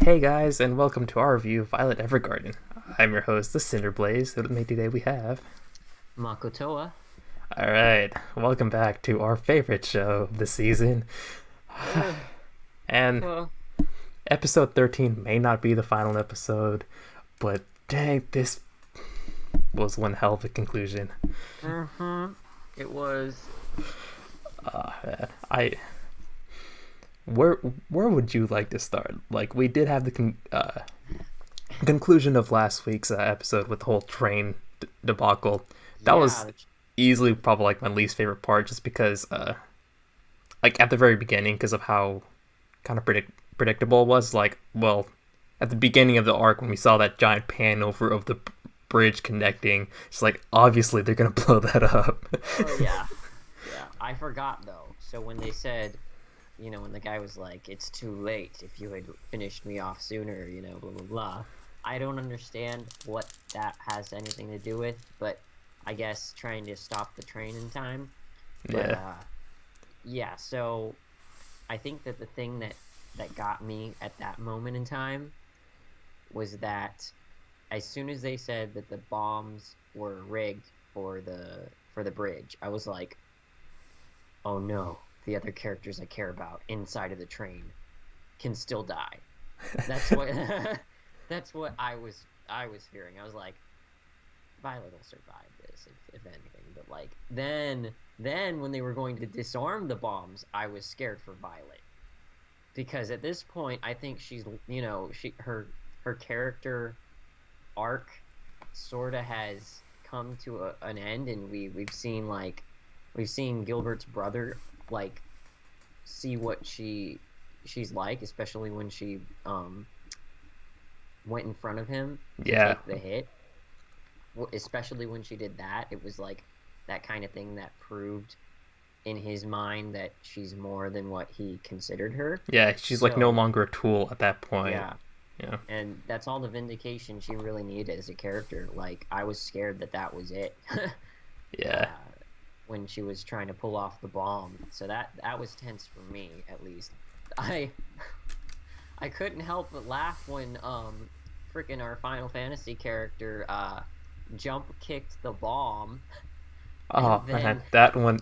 Hey guys, and welcome to our review of Violet Evergarden. I'm your host, the Cinder Blaze. With me today we have Makotoa. Alright, welcome back to our favorite show of the season. And episode 13 may not be the final episode, but dang, this was one hell of a conclusion. It was. Man, Where would you like to start? Like, we did have the conclusion of last week's episode with the whole train debacle. That was easily probably like my least favorite part, just because, like at the very beginning, because of how kind of predictable it was. Like, well, at the beginning of the arc when we saw that giant pan over of the bridge connecting, it's like obviously they're gonna blow that up. Oh yeah. I forgot though. So when they said, you know, when the guy was like, "It's too late. If you had finished me off sooner, you know, blah blah blah." I don't understand what that has anything to do with, but I guess trying to stop the train in time. But, yeah. So I think that the thing that got me at that moment in time was that as soon as they said that the bombs were rigged for the bridge, I was like, "Oh no. The other characters I care about inside of the train can still die." That's what that's what I was fearing. I was like, Violet will survive this if anything. But like then when they were going to disarm the bombs, I was scared for Violet, because at this point I think she's, you know, her character arc sort of has come to an end, and we've seen Gilbert's brother like see what she's like, especially when she went in front of him to take the hit. Especially when she did that, it was like that kind of thing that proved in his mind that she's more than what he considered her. Yeah, she's like no longer a tool at that point. Yeah. And that's all the vindication she really needed as a character. Like, I was scared that was it. Yeah. When she was trying to pull off the bomb. So that was tense for me, at least. I couldn't help but laugh when freaking our Final Fantasy character jump kicked the bomb. Oh man, that one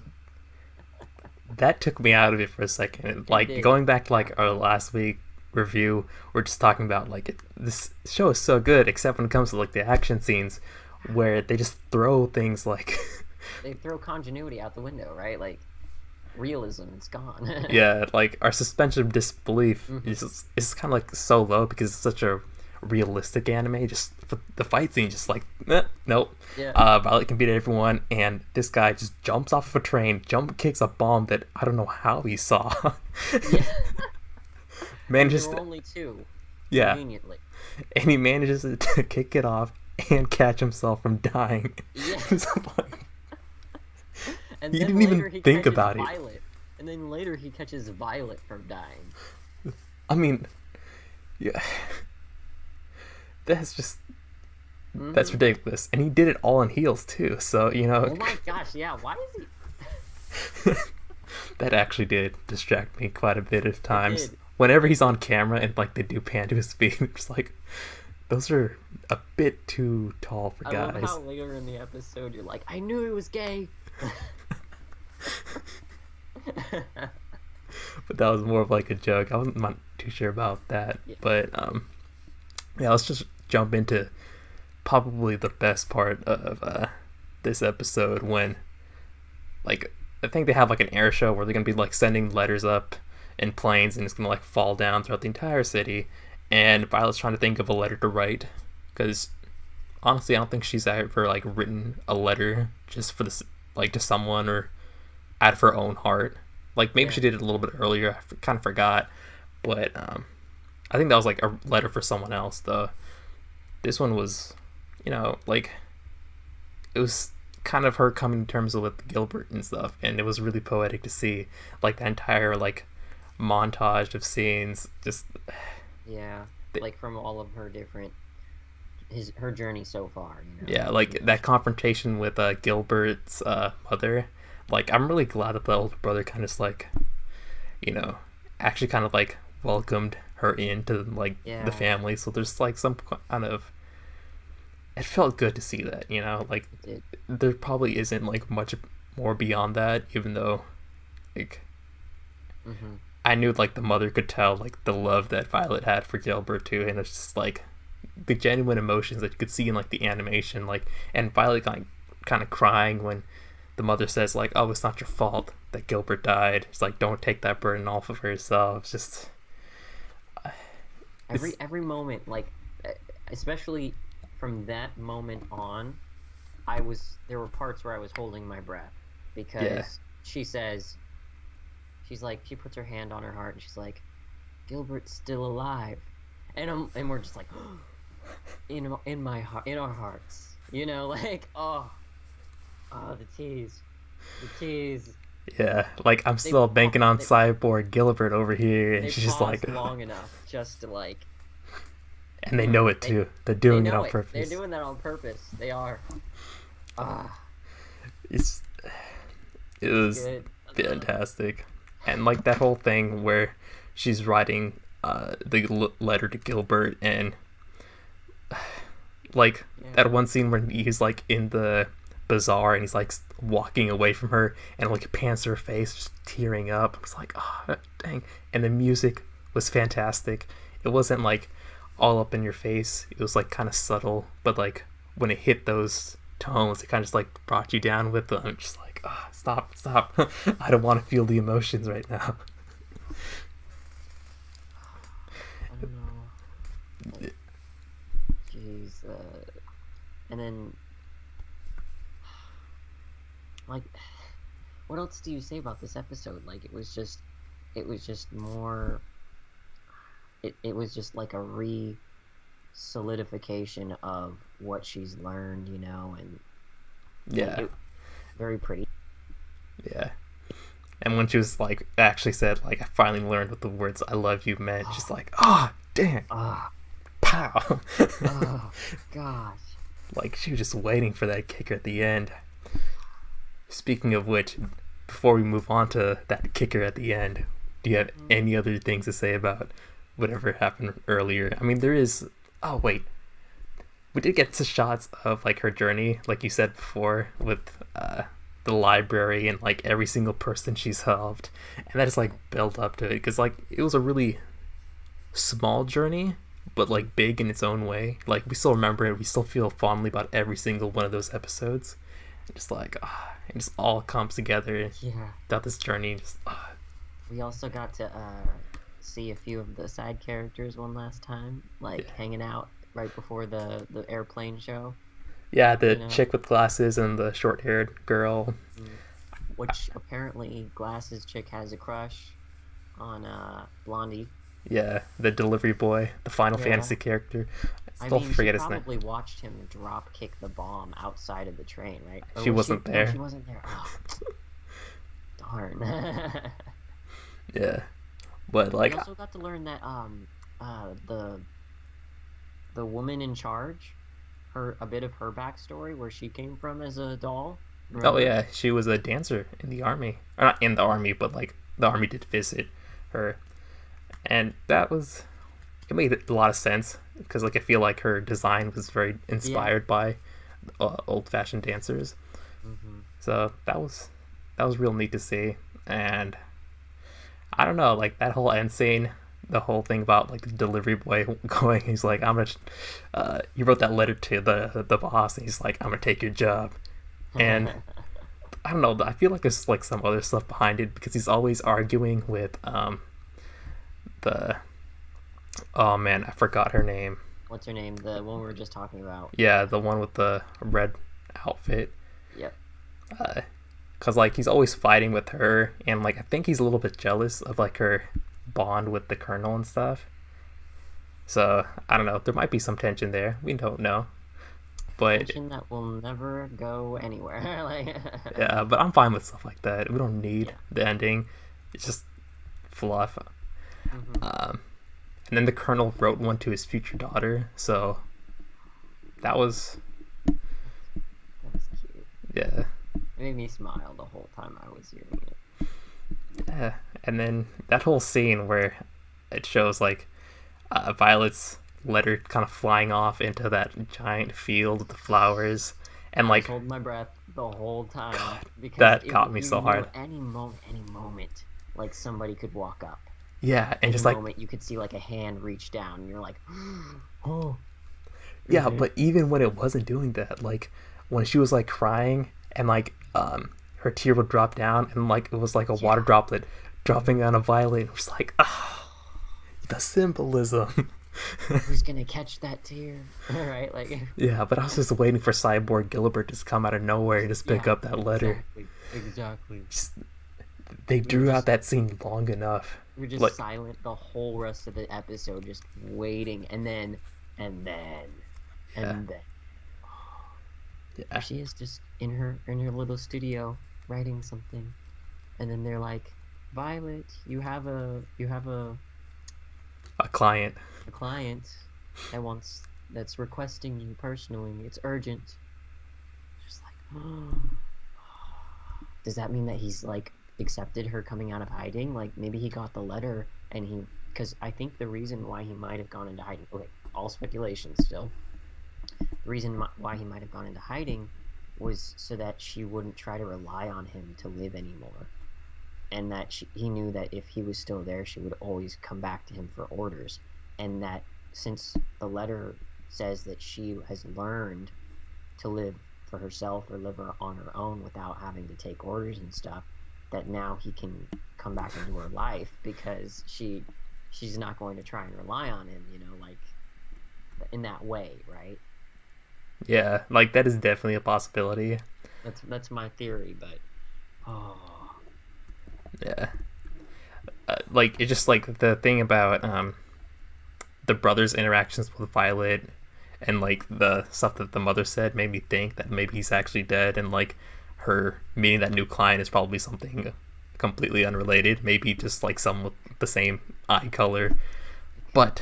that took me out of it for a second. Like, going back to like our last week review, we're just talking about like this show is so good, except when it comes to like the action scenes where they just throw things like they throw continuity out the window, right? Like, realism, it's gone. Yeah, like our suspension of disbelief is kind of like so low because it's such a realistic anime. Just the fight scene, just like nope. Yeah. Violet can beat everyone, and this guy just jumps off of a train, kicks a bomb that I don't know how he saw. Yeah. Manages there were only two. Yeah. Conveniently. And he manages to kick it off and catch himself from dying. Yeah. And he then didn't even think about Violet. It. And then later he catches Violet from dying. I mean, yeah. That's just... That's ridiculous. And he did it all in heels, too. So, you know... Oh my gosh, yeah. Why is he... That actually did distract me quite a bit of times. Whenever he's on camera and, like, they do pan to his feet, it's like... Those are a bit too tall for guys. I love how later in the episode you're like, I knew he was gay. But that was more of like a joke. I wasn't not too sure about that. Yeah. But yeah, let's just jump into probably the best part of this episode, when like I think they have like an air show where they're gonna be like sending letters up in planes, and it's gonna like fall down throughout the entire city. And Violet's trying to think of a letter to write, because honestly I don't think she's ever like written a letter just for this, like, to someone or out of her own heart. Like, maybe she did it a little bit earlier. I kind of forgot. But I think that was like a letter for someone else, though. This one was, you know, like, it was kind of her coming to terms with Gilbert and stuff, and it was really poetic to see, like, the entire like montage of scenes. Just like from all of her different her journey so far, you know? Yeah, like that confrontation with Gilbert's mother. like I'm really glad that the older brother kind of like, you know, actually kind of like welcomed her into like the family. So there's like some kind of, it felt good to see that, you know, like there probably isn't like much more beyond that, even though like I knew like the mother could tell like the love that Violet had for Gilbert too, and it's just like the genuine emotions that you could see in like the animation, like, and Violet kind of crying when the mother says like, "Oh, it's not your fault that Gilbert died." It's like, don't take that burden off of herself. It's just every moment, like, especially from that moment on, there were parts where I was holding my breath because she says, she's like, she puts her hand on her heart and she's like, "Gilbert's still alive," and we're just like, in my heart, in our hearts, you know, like, oh, the tease. Yeah, like I'm still banking on Cyborg Gilbert over here, and she's just like long enough just to like. And they know it too. They're doing it on purpose. They're doing that on purpose. They are. It was fantastic, and like that whole thing where she's writing the letter to Gilbert, and like that one scene when he's like in the bazaar and he's like walking away from her, and like pants her face, just tearing up. It's like, oh dang! And the music was fantastic. It wasn't like all up in your face. It was like kind of subtle, but like when it hit those tones, it kind of just like brought you down with them. I'm just like, oh, stop. I don't want to feel the emotions right now. I don't know. Jeez. And then, like, what else do you say about this episode? Like, it was just more. It was just like a solidification of what she's learned, you know, and very pretty. Yeah. And when she was like, actually said like, I finally learned what the words "I love you" meant, just like, oh damn, pow. Oh gosh. Like she was just waiting for that kicker at the end. Speaking of which, before we move on to that kicker at the end, do you have any other things to say about whatever happened earlier? I mean, there is. Oh wait, we did get to shots of like her journey, like you said before, with the library and like every single person she's helped, and that is like built up to it because like it was a really small journey, but like big in its own way. Like we still remember it, we still feel fondly about every single one of those episodes. Just like it just all comes together. Yeah. Throughout this journey, just. We also got to see a few of the side characters one last time, like hanging out right before the airplane show. Yeah, the chick with glasses and the short-haired girl. Which apparently Glasses chick has a crush on Blondie. Yeah, the delivery boy, the Final Fantasy character. I mean, she probably watched him drop kick the bomb outside of the train, right? Or she wasn't there. No, she wasn't there. Oh, darn. Yeah, but like we also got to learn that the woman in charge, a bit of her backstory, where she came from as a doll. Remember? Oh yeah, she was a dancer in the army, or not in the army, but like the army did visit her, and it made a lot of sense because like I feel like her design was very inspired by old-fashioned dancers. So that was real neat to see. And I don't know, like that whole end scene, the whole thing about like the delivery boy going, he's like, I'm gonna you wrote that letter to the boss, and he's like, I'm gonna take your job. And I don't know, I feel like there's like some other stuff behind it because he's always arguing with oh man, I forgot her name. What's her name? The one we were just talking about. Yeah, the one with the red outfit. Yep. Cause like he's always fighting with her, and like I think he's a little bit jealous of like her bond with the colonel and stuff. So I don't know, there might be some tension there. We don't know, but tension that will never go anywhere. Yeah, but I'm fine with stuff like that. We don't need the ending. It's just fluff. And then the colonel wrote one to his future daughter, so that was cute. yeah. I made me smile the whole time I was hearing it. Yeah, and then that whole scene where it shows like Violet's letter kind of flying off into that giant field with the flowers, and I was like holding my breath the whole time because that caught me you so knew hard. any moment, like somebody could walk up. Yeah, and Any just like moment you could see like a hand reach down, and you're like, oh. yeah, Right? but even when it wasn't doing that, like when she was like crying and like her tear would drop down and like it was like a water Yeah. droplet dropping on a Violet, and it was like the symbolism. Who's gonna catch that tear? Right? Like, Yeah, but I was just waiting for Cyborg Gilbert to just come out of nowhere and just pick yeah, up that letter. exactly. Just, they We were drew out just that scene long enough. we were just Like, silent the whole rest of the episode, just waiting, and then, yeah, and then. yeah, She is just in her little studio writing something, and then they're like, Violet, a client. a client that's requesting you personally. It's urgent. Just like, does that mean that he's like accepted her coming out of hiding? Like maybe he got the letter and because I think the reason why he might have gone into hiding. Okay, all speculation still. The reason why he might have gone into hiding was so that she wouldn't try to rely on him to live anymore, and that he knew that if he was still there, she would always come back to him for orders, and that since the letter says that she has learned to live for herself or live on her own without having to take orders and stuff, that now he can come back into her life because she's not going to try and rely on him, like in that way, right? Yeah, like that is definitely a possibility. That's my theory, but oh, Yeah, like it's just like the thing about the brother's interactions with Violet and like the stuff that the mother said made me think that maybe he's actually dead, and like her meeting that new client is probably something completely unrelated, maybe just like some with the same eye color. But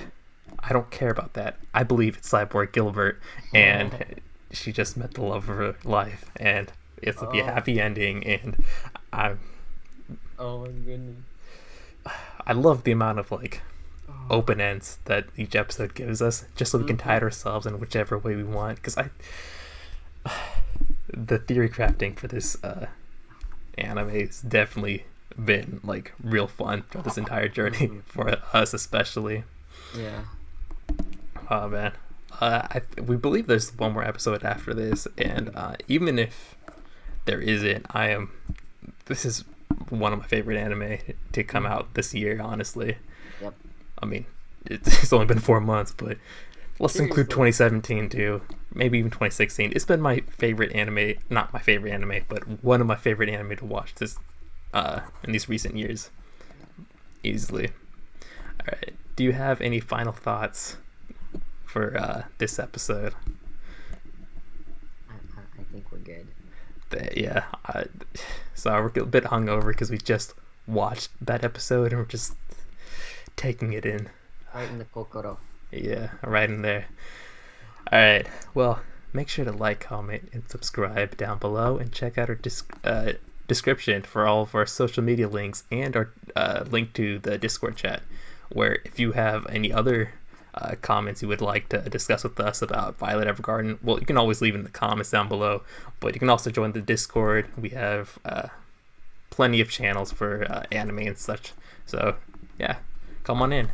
I don't care about that. I believe it's Cyborg Gilbert, and she just met the love of her life, and it'll be a oh, happy ending. And I oh my goodness. I love the amount of like Oh. open ends that each episode gives us, just so we can tie it ourselves in whichever way we want. Because the theory crafting for this anime has definitely been like real fun throughout this entire journey for us, especially. Yeah. Oh man, we believe there's one more episode after this, and even if there isn't, this is one of my favorite anime to come out this year. Honestly, Yep. I mean, it's only been 4 months, but let's include Seriously. 2017 too, maybe even 2016. It's been my favorite anime, not my favorite anime, but one of my favorite anime to watch this in these recent years, easily. All right, do you have any final thoughts for this episode? I think we're good. Yeah, so we're a bit hungover because we just watched that episode and we're just taking it in. Right in the kokoro. Yeah, right in there. All right, well, make sure to like, comment, and subscribe down below, and check out our description for all of our social media links and our link to the Discord chat, where if you have any other comments you would like to discuss with us about Violet Evergarden, well, you can always leave in the comments down below, but you can also join the Discord. We have plenty of channels for anime and such, so yeah, come on in,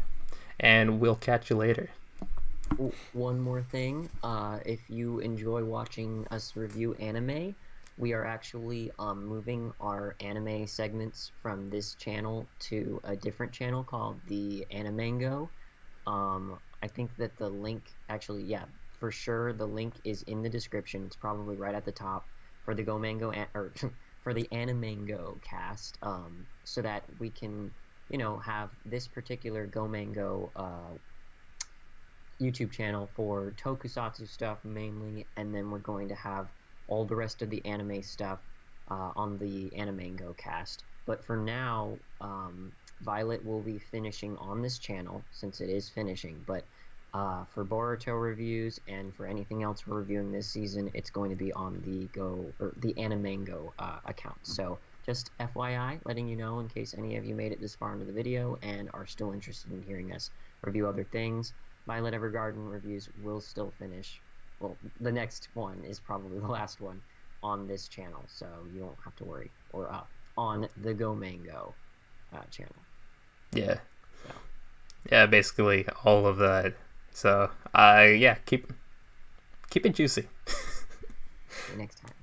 and we'll catch you later. One more thing, if you enjoy watching us review anime, we are actually moving our anime segments from this channel to a different channel called the GoMango. I think that the link, actually, yeah, for sure, the link is in the description. It's probably right at the top for the GoMango, or for the GoMango cast, so that we can, have this particular GoMango YouTube channel for tokusatsu stuff mainly, and then we're going to have all the rest of the anime stuff on the GoMango cast. But for now, Violet will be finishing on this channel, since it is finishing, but For Boruto reviews and for anything else we're reviewing this season, it's going to be on the Animango account. So just FYI, letting you know in case any of you made it this far into the video and are still interested in hearing us review other things. Violet Evergarden reviews will still finish. Well, the next one is probably the last one on this channel, so you don't have to worry. Or on the GoMango channel. Yeah. So. Yeah, basically all of that. So, yeah, keep it juicy. See you next time.